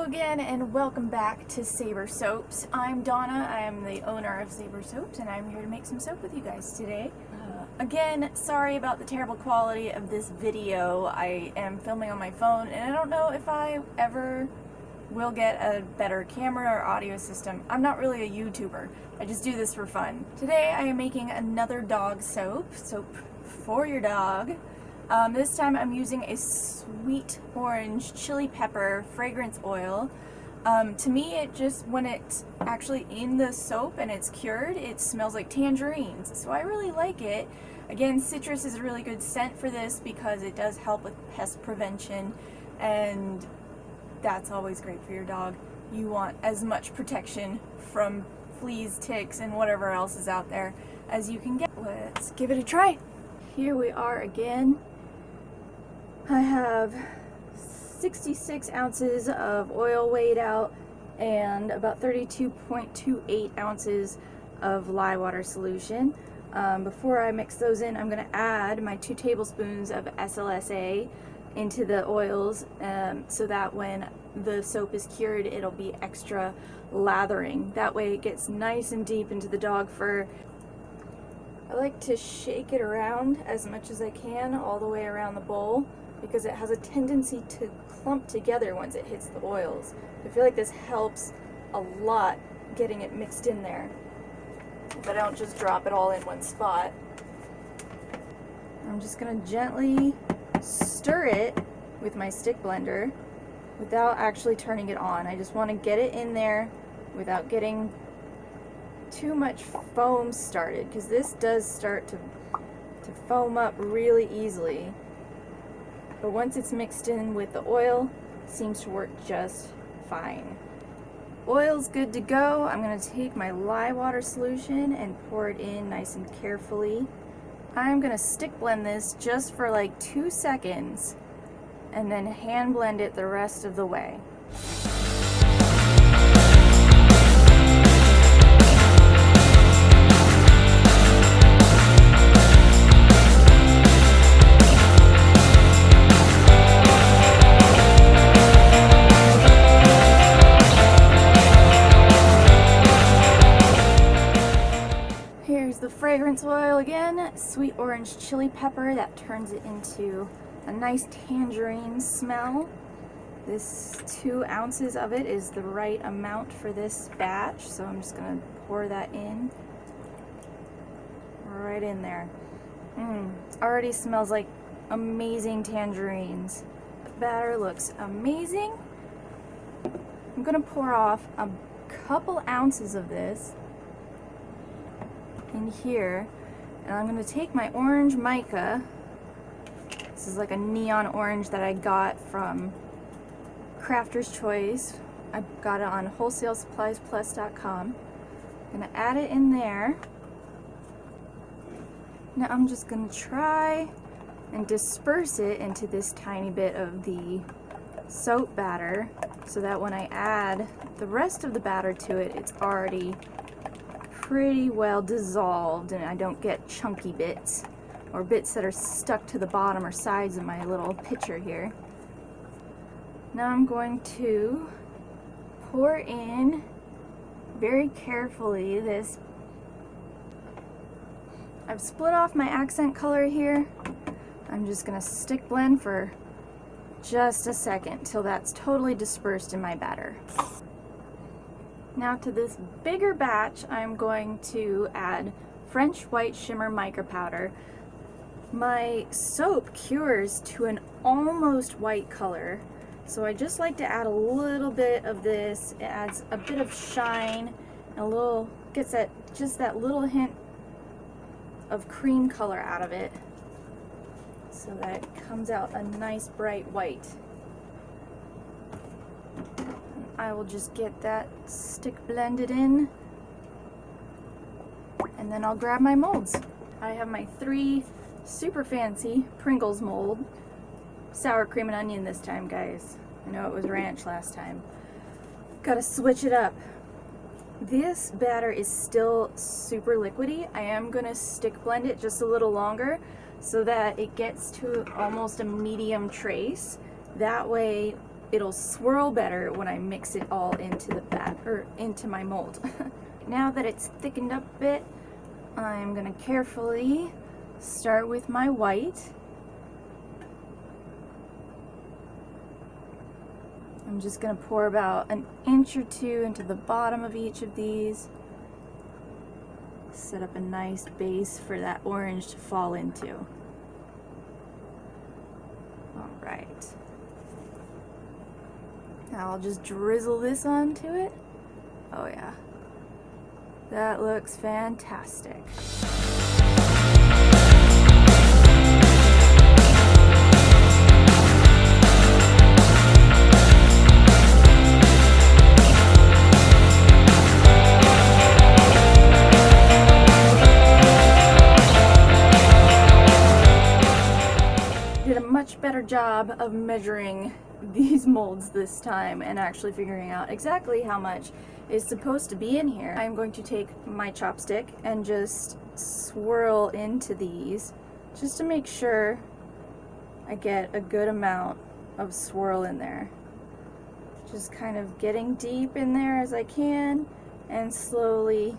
again, and welcome back to Sabersoaps. I'm Donna. I am the owner of Sabersoaps, and I'm here to make some soap with you guys today. Again, sorry about the terrible quality of this video. I am filming on my phone, and I don't know if I ever will get a better camera or audio system. I'm not really a YouTuber. I just do this for fun. Today I am making another dog soap for your dog. This time I'm using a sweet orange chili pepper fragrance oil. To me, it just, when it's actually in the soap and it's cured, it smells like tangerines. So I really like it. Again, citrus is a really good scent for this because it does help with pest prevention, and that's always great for your dog. You want as much protection from fleas, ticks, and whatever else is out there as you can get. Let's give it a try. Here we are again. I have 66 ounces of oil weighed out and about 32.28 ounces of lye water solution. Before I mix those in, I'm going to add my 2 tablespoons of SLSA into the oils so that when the soap is cured, it'll be extra lathering. That way it gets nice and deep into the dog fur. I like to shake it around as much as I can all the way around the bowl, because it has a tendency to clump together once it hits the oils. I feel like this helps a lot getting it mixed in there, if I don't just drop it all in one spot. I'm just going to gently stir it with my stick blender without actually turning it on. I just want to get it in there without getting too much foam started, because this does start to foam up really easily. But once it's mixed in with the oil, it seems to work just fine. Oil's good to go. I'm going to take my lye water solution and pour it in nice and carefully. I'm going to stick blend this just for like 2 seconds and then hand blend it the rest of the way. Here's the fragrance oil again, sweet orange chili pepper, that turns it into a nice tangerine smell. This 2 ounces of it is the right amount for this batch, so I'm just going to pour that in, right in there. It already smells like amazing tangerines. The batter looks amazing. I'm going to pour off a couple ounces of this in here, and I'm going to take my orange mica. This is like a neon orange that I got from Crafter's Choice. I got it on wholesaleSuppliesPlus.com. I'm going to add it in there. Now I'm just going to try and disperse it into this tiny bit of the soap batter so that when I add the rest of the batter to it, it's already pretty well dissolved and I don't get chunky bits or bits that are stuck to the bottom or sides of my little pitcher here. Now I'm going to pour in very carefully this. I've split off my accent color here. I'm just going to stick blend for just a second till that's totally dispersed in my batter. Now to this bigger batch, I'm going to add French White Shimmer Mica Powder. My soap cures to an almost white color, so I just like to add a little bit of this. It adds a bit of shine, and a little, gets that, just that little hint of cream color out of it, so that it comes out a nice bright white. I will just get that stick blended in, and then I'll grab my molds. I have my 3 super fancy Pringles mold. Sour cream and onion this time, guys. I know it was ranch last time. Gotta switch it up. This batter is still super liquidy. I am gonna stick blend it just a little longer so that it gets to almost a medium trace. That way it'll swirl better when I mix it all into the into my mold. Now that it's thickened up a bit, I'm gonna carefully start with my white. I'm just gonna pour about an inch or two into the bottom of each of these. Set up a nice base for that orange to fall into. All right. Now I'll just drizzle this onto it. Oh yeah. That looks fantastic. Did a much better job of measuring these molds this time and actually figuring out exactly how much is supposed to be in here. I'm going to take my chopstick and just swirl into these just to make sure I get a good amount of swirl in there. Just kind of getting deep in there as I can and slowly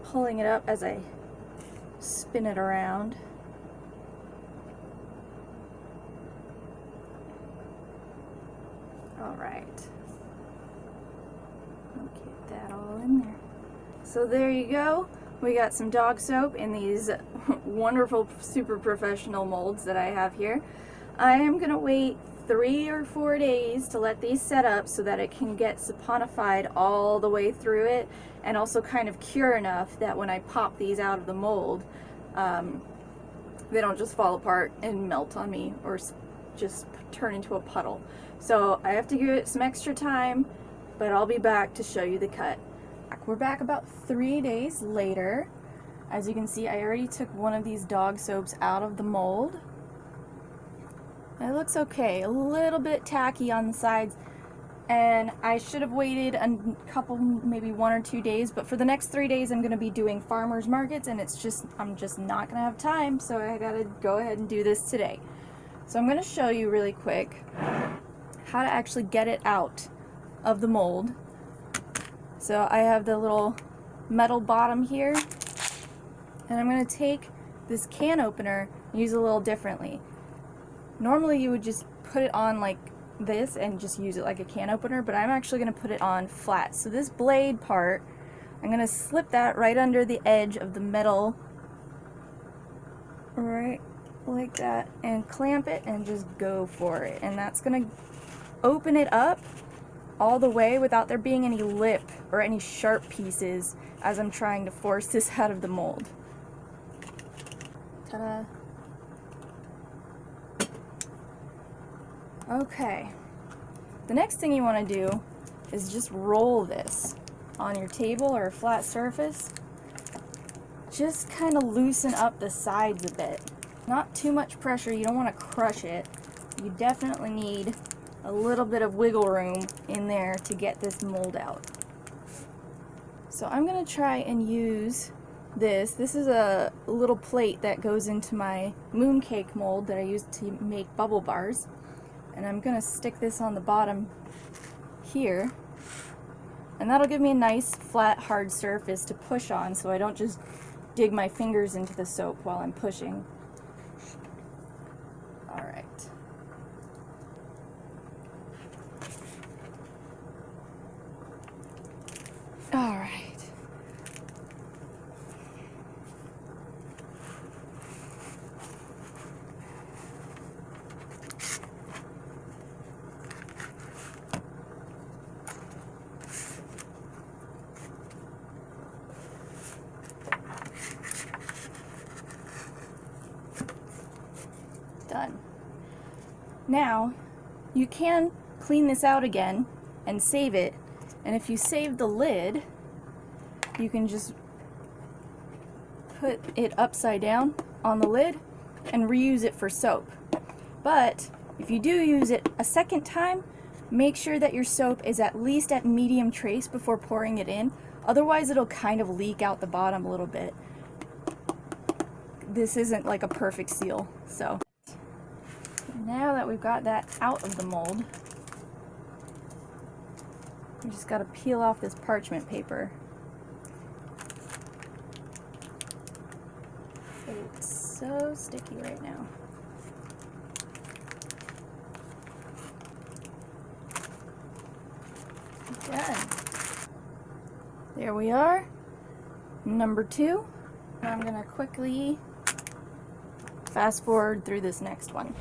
pulling it up as I spin it around. All right, I'll get that all in there. So there you go. We got some dog soap in these wonderful, super professional molds that I have here. I am gonna wait 3 or 4 days to let these set up so that it can get saponified all the way through it, and also kind of cure enough that when I pop these out of the mold, they don't just fall apart and melt on me or just turn into a puddle. So I have to give it some extra time, but I'll be back to show you the cut. We're back about 3 days later. As you can see, I already took one of these dog soaps out of the mold. It looks okay, a little bit tacky on the sides, and I should have waited a couple, maybe 1 or 2 days, but for the next 3 days I'm going to be doing farmers markets, and I'm just not going to have time, so I gotta go ahead and do this today. So I'm going to show you really quick how to actually get it out of the mold. So I have the little metal bottom here, and I'm going to take this can opener and use it a little differently. Normally you would just put it on like this and just use it like a can opener, but I'm actually going to put it on flat. So this blade part, I'm going to slip that right under the edge of the metal, right like that, and clamp it and just go for it. And that's going to open it up all the way without there being any lip or any sharp pieces as I'm trying to force this out of the mold. Ta-da! Okay, the next thing you want to do is just roll this on your table or a flat surface. Just kind of loosen up the sides a bit. Not too much pressure, you don't want to crush it. You definitely need a little bit of wiggle room in there to get this mold out. So I'm going to try and use this. This is a little plate that goes into my mooncake mold that I use to make bubble bars. And I'm going to stick this on the bottom here. And that'll give me a nice flat hard surface to push on so I don't just dig my fingers into the soap while I'm pushing. Alright. Alright. Done. Now, you can clean this out again and save it, and if you save the lid, you can just put it upside down on the lid and reuse it for soap. But if you do use it a second time, make sure that your soap is at least at medium trace before pouring it in, otherwise it'll kind of leak out the bottom a little bit. This isn't like a perfect seal, so. Now that we've got that out of the mold, You just gotta peel off this parchment paper. It's so sticky right now. Done. There we are. Number 2. And I'm gonna quickly fast forward through this next one.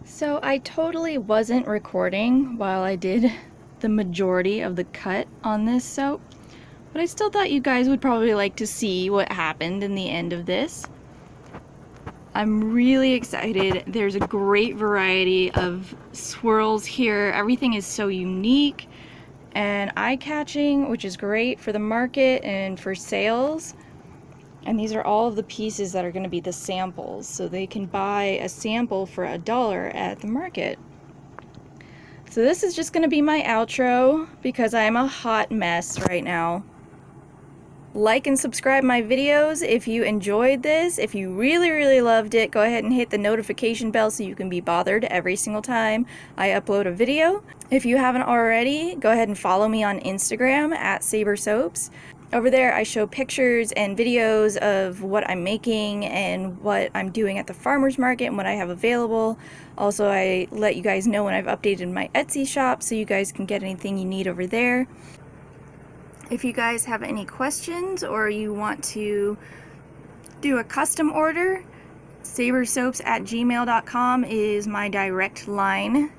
So I totally wasn't recording while I did the majority of the cut on this soap, but I still thought you guys would probably like to see what happened in the end of this. I'm really excited. There's a great variety of swirls here. Everything is so unique and eye-catching, which is great for the market and for sales. And these are all of the pieces that are going to be the samples, so they can buy a sample for $1 at the market. So this is just going to be my outro because I'm a hot mess right now. Like and subscribe my videos if you enjoyed this. If you really loved it, go ahead and hit the notification bell so you can be bothered every single time I upload a video. If you haven't already, go ahead and follow me on Instagram at Sabersoaps. Over there I show pictures and videos of what I'm making and what I'm doing at the farmer's market and what I have available. Also, I let you guys know when I've updated my Etsy shop so you guys can get anything you need over there. If you guys have any questions or you want to do a custom order, sabersoaps@gmail.com is my direct line.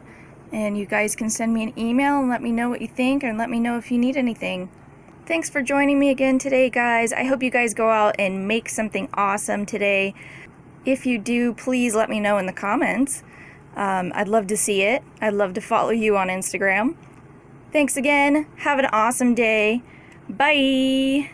And you guys can send me an email and let me know what you think and let me know if you need anything. Thanks for joining me again today, guys. I hope you guys go out and make something awesome today. If you do, please let me know in the comments. I'd love to see it. I'd love to follow you on Instagram. Thanks again. Have an awesome day. Bye.